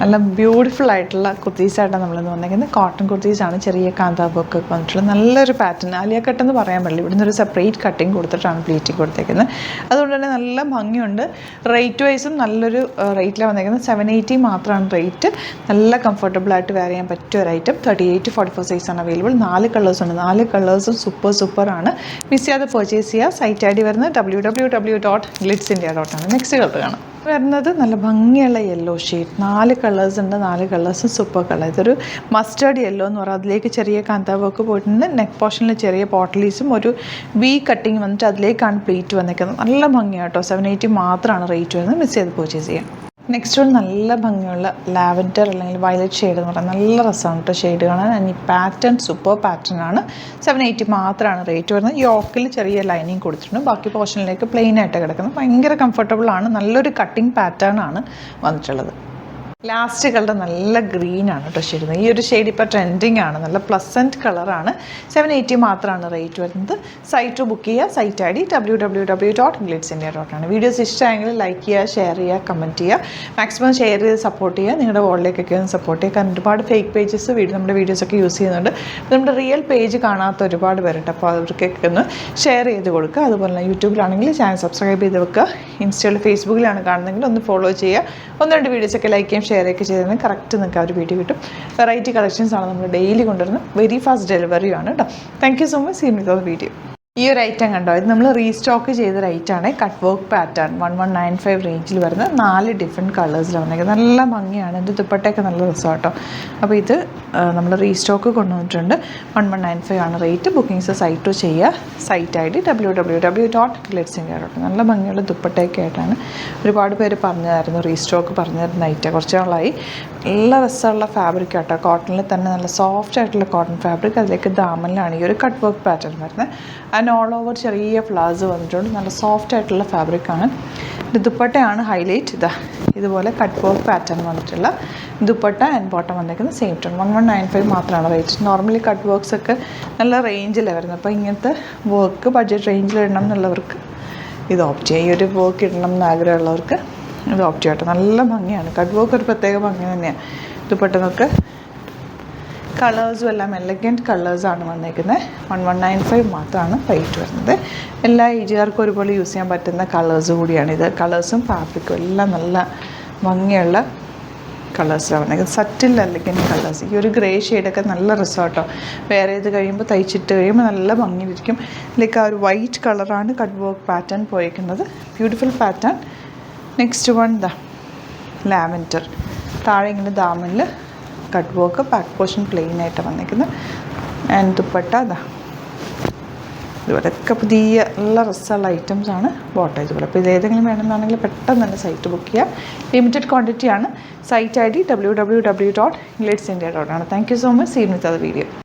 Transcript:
നല്ല ബ്യൂട്ടിഫുൾ ആയിട്ടുള്ള കുർത്തീസായിട്ടാണ് നമ്മളിന്ന് വന്നിരിക്കുന്നത്. കോട്ടൺ കുർത്തീസാണ്, ചെറിയ കാന്താ വർക്ക് വന്നിട്ടുള്ള നല്ലൊരു പാറ്റേൺ. ആലിയ കട്ട് എന്ന് പറയാൻ പറ്റില്ല, ഇവിടുന്ന് ഒരു സെപ്പറേറ്റ് കട്ടിങ് കൊടുത്തിട്ടാണ് പ്ലീറ്റിങ് കൊടുത്തേക്കുന്നത്. അതുകൊണ്ട് തന്നെ നല്ല ഭംഗിയുണ്ട്. റേറ്റ് വൈസും നല്ലൊരു റേറ്റിലാണ് വന്നിരിക്കുന്നത്. 780 മാത്രമാണ് റേറ്റ്. നല്ല കംഫർട്ടബിൾ ആയിട്ട് വെയർ ചെയ്യാൻ പറ്റിയ ഒരു ഐറ്റം. 38 to 44 സൈസാണ് അവൈലബിൾ. 4 കളേഴ്സുണ്ട്. 4 കളേഴ്സും സൂപ്പറാണ്. മിസ് ചെയ്യാതെ പർച്ചേസ് ചെയ്യുക. സൈറ്റ് ഐ ഡി വരുന്നത് www.glitzindia.ആണ്. നെക്സ്റ്റ് കളർ കാണാം. വരുന്നത് നല്ല ഭംഗിയുള്ള യെല്ലോ ഷെയ്ഡ്. 4 കളേഴ്സ് ഉണ്ട്. 4 കളേഴ്സും സൂപ്പർ കളർ. ഇതൊരു മസ്റ്റേർഡ് യെല്ലോ എന്ന് പറയുന്നത്. അതിലേക്ക് ചെറിയ കാന്താ വർക്ക് പോയിട്ടുണ്ട്. നെക്ക് പോർഷനിൽ ചെറിയ പോട്ടലീസും ഒരു വി കട്ടിങ് വന്നിട്ട് അതിലേക്കാണ് പ്ലീറ്റ് വന്നിരിക്കുന്നത്. നല്ല ഭംഗിയാണ് കേട്ടോ. 780 മാത്രമാണ് റേറ്റ് വരുന്നത്. മിസ് ചെയ്ത് പർച്ചേസ് ചെയ്യാം. നെക്സ്റ്റ് വൺ നല്ല ഭംഗിയുള്ള ലാവൻഡർ അല്ലെങ്കിൽ വയലറ്റ് ഷെയ്ഡ് എന്ന് പറയുന്നത്. നല്ല രസമാണ് കേട്ടോ ഷെയ്ഡ് കാണാൻ. ഈ പാറ്റേൺ സൂപ്പർ പാറ്റേൺ ആണ്. 780 മാത്രമാണ് റേറ്റ് വരുന്നത്. യോക്കിൽ ചെറിയ ലൈനിങ് കൊടുത്തിട്ടുണ്ട്. ബാക്കി പോർഷനിലേക്ക് പ്ലെയിൻ ആയിട്ട് കിടക്കുന്നത്. ഭയങ്കര കംഫർട്ടബിൾ ആണ്. നല്ലൊരു കട്ടിങ് പാറ്റേൺ ആണ് വന്നിട്ടുള്ളത്. ലാസ്റ്റ് കളർ നല്ല ഗ്രീനാണ് കേട്ടോ ഷെയ്ഡ്. ഈ ഒരു ഷെയ്ഡ് ഇപ്പോൾ ട്രെൻഡിങ് ആണ്. നല്ല പ്ലസൻറ്റ് കളറാണ്. 780 മാത്രമാണ് റേറ്റ് വരുന്നത്. സൈറ്റ് ബുക്ക് ചെയ്യുക. സൈറ്റ് ഐ ഡി www.glitzindia.ആണ്. വീഡിയോസ് ഇഷ്ടമായെങ്കിൽ ലൈക്ക് ചെയ്യുക, ഷെയർ ചെയ്യുക, കമൻറ്റ് ചെയ്യുക. മാക്സിമം ഷെയർ ചെയ്ത് സപ്പോർട്ട് ചെയ്യുക. നിങ്ങളുടെ വോളിലേക്കൊക്കെ ഒന്ന് സപ്പോർട്ട് ചെയ്യുക. കാരണം ഒരുപാട് ഫേക്ക് പേജസ് നമ്മുടെ വീഡിയോസൊക്കെ യൂസ് ചെയ്യുന്നുണ്ട്. നമ്മുടെ റിയൽ പേജ് കാണാത്ത ഒരുപാട് പേരുണ്ട്. അപ്പോൾ അവർക്കൊക്കെ ഒന്ന് ഷെയർ ചെയ്ത് കൊടുക്കുക. അതുപോലെ തന്നെ യൂട്യൂബിലാണെങ്കിൽ ചാനൽ സബ്സ്ക്രൈബ് ചെയ്ത് വെക്കുക. ഇൻസ്റ്റയിൽ ഫേസ്ബുക്കിലാണ് കാണുന്നതെങ്കിൽ ഒന്ന് ഫോളോ ചെയ്യുക. 1-2 വീഡിയോസൊക്കെ ലൈക്ക് ചെയ്യും, ഷെയർ ഒക്കെ ചെയ്തതിന് കറക്റ്റ് നിങ്ങൾക്ക് ആ ഒരു വീഡിയോ കിട്ടും. വെറൈറ്റി കളക്ഷൻസ് ആണ് നമ്മൾ ഡെയിലി കൊണ്ടുവരുന്നത്. വെരി ഫാസ്റ്റ് ഡെലിവറിയാണ് കേട്ടോ. Thank you so much. See with video. ഈ ഒരു ഐറ്റം കണ്ടോ, ഇത് നമ്മൾ റീസ്റ്റോക്ക് ചെയ്ത ഐറ്റമാണ്. കട്ട് വർക്ക് പാറ്റേൺ 1195 റേഞ്ചിൽ വരുന്ന 4 ഡിഫറെൻറ്റ് കളേഴ്സിലാണ് വന്നിരിക്കുന്നത്. നല്ല ഭംഗിയാണ്. എൻ്റെ ദുപ്പട്ടയൊക്കെ നല്ല രസമാണ് കേട്ടോ. അപ്പോൾ ഇത് നമ്മൾ റീസ്റ്റോക്ക് കൊണ്ടുവന്നിട്ടുണ്ട്. 1195 ആണ് റേറ്റ്. ബുക്കിംഗ്സ് സൈറ്റ് ചെയ്യുക. സൈറ്റ് ഐ ഡി www.glitzindia.. നല്ല ഭംഗിയുള്ള ദുപ്പട്ടയൊക്കെ ആയിട്ടാണ് ഒരുപാട് പേര് പറഞ്ഞതായിരുന്നു. റീസ്റ്റോക്ക് പറഞ്ഞു തരുന്ന ഐറ്റം കുറച്ച് നാളായി. നല്ല രസമുള്ള ഫാബ്രിക് ആട്ടോ. കോട്ടണിൽ തന്നെ നല്ല സോഫ്റ്റ് ആയിട്ടുള്ള കോട്ടൺ ഫാബ്രിക്. അതിലേക്ക് ദാമനിലാണ് ഈ ഒരു കട്ട് വർക്ക് പാറ്റേൺ വരുന്നത്. ആൻഡ് ഓൾ ഓവർ ചെറിയ ഫ്ലവേഴ്സ് വന്നിട്ടുണ്ട്. നല്ല സോഫ്റ്റ് ആയിട്ടുള്ള ഫാബ്രിക്കാണ്. ദുപ്പട്ടയാണ് ഹൈലൈറ്റ്. ഇതുപോലെ കട്ട് വർക്ക് പാറ്റേൺ വന്നിട്ടുള്ള ദുപ്പട്ട ആൻഡ് ബോട്ടം വന്നിരിക്കുന്നത് സെയിം ടോൺ. 1195 മാത്രമാണ് റേറ്റ്. നോർമലി കട്ട് വർക്ക്സ് ഒക്കെ നല്ല റേഞ്ചിലാണ് വരുന്നത്. അപ്പോൾ ഇങ്ങനത്തെ വർക്ക് ബഡ്ജറ്റ് റേഞ്ചിൽ ഇടണം എന്നുള്ളവർക്ക് ഇത് ഓപ്റ്റ് ചെയ്യുക. ഈ ഒരു വർക്ക് ഇടണം എന്ന് ആഗ്രഹമുള്ളവർക്ക് ഇത് ഓപ്റ്റ് ചെയ്യട്ടെ. നല്ല ഭംഗിയാണ്. കട്ട് വർക്ക് ഒരു പ്രത്യേക ഭംഗി തന്നെയാണ്. ദുപ്പട്ടനൊക്കെ കളേഴ്സും എല്ലാം എലഗൻറ്റ് കളേഴ്സാണ് വന്നിരിക്കുന്നത്. 1195 മാത്രമാണ് റേറ്റ് വരുന്നത്. എല്ലാ ഏജുകാർക്കും ഒരുപോലെ യൂസ് ചെയ്യാൻ പറ്റുന്ന കളേഴ്സ് കൂടിയാണ് ഇത്. കളേഴ്സും ഫാബ്രിക്കും എല്ലാം നല്ല ഭംഗിയുള്ള കളേഴ്സാണ് വന്നിരിക്കുന്നത്. സറ്റിൽ എലഗൻറ്റ് കളേഴ്സ്. ഈ ഒരു ഗ്രേ ഷെയ്ഡൊക്കെ നല്ല രസമാട്ടോ. വേറെ ഇത് കഴിയുമ്പോൾ തയ്ച്ചിട്ട് കഴിയുമ്പോൾ നല്ല ഭംഗിയിരിക്കും. ഇതിലേക്ക് ആ ഒരു വൈറ്റ് കളറാണ് കട്ട് വർക്ക് പാറ്റേൺ പോയിരിക്കുന്നത്. Beautiful pattern. Next one lavender. താഴെ ഇങ്ങനെ ദാമനിൽ cut work, back portion plain ആയിട്ട് വന്നിരിക്കുന്നത്. ആൻഡ് ദുപ്പട്ട ഇതുപോലെയൊക്കെ പുതിയ നല്ല രസമുള്ള ഐറ്റംസാണ്. ബോട്ടം ഇതുപോലെ. അപ്പോൾ ഇത് ഏതെങ്കിലും വേണമെന്നാണെങ്കിൽ പെട്ടെന്ന് തന്നെ സൈറ്റ് ബുക്ക് ചെയ്യുക. ലിമിറ്റഡ് ക്വാണ്ടിറ്റിയാണ്. സൈറ്റ് ഐ ഡി www.glitzindia.ആണ്. Thank you so much. See with the video.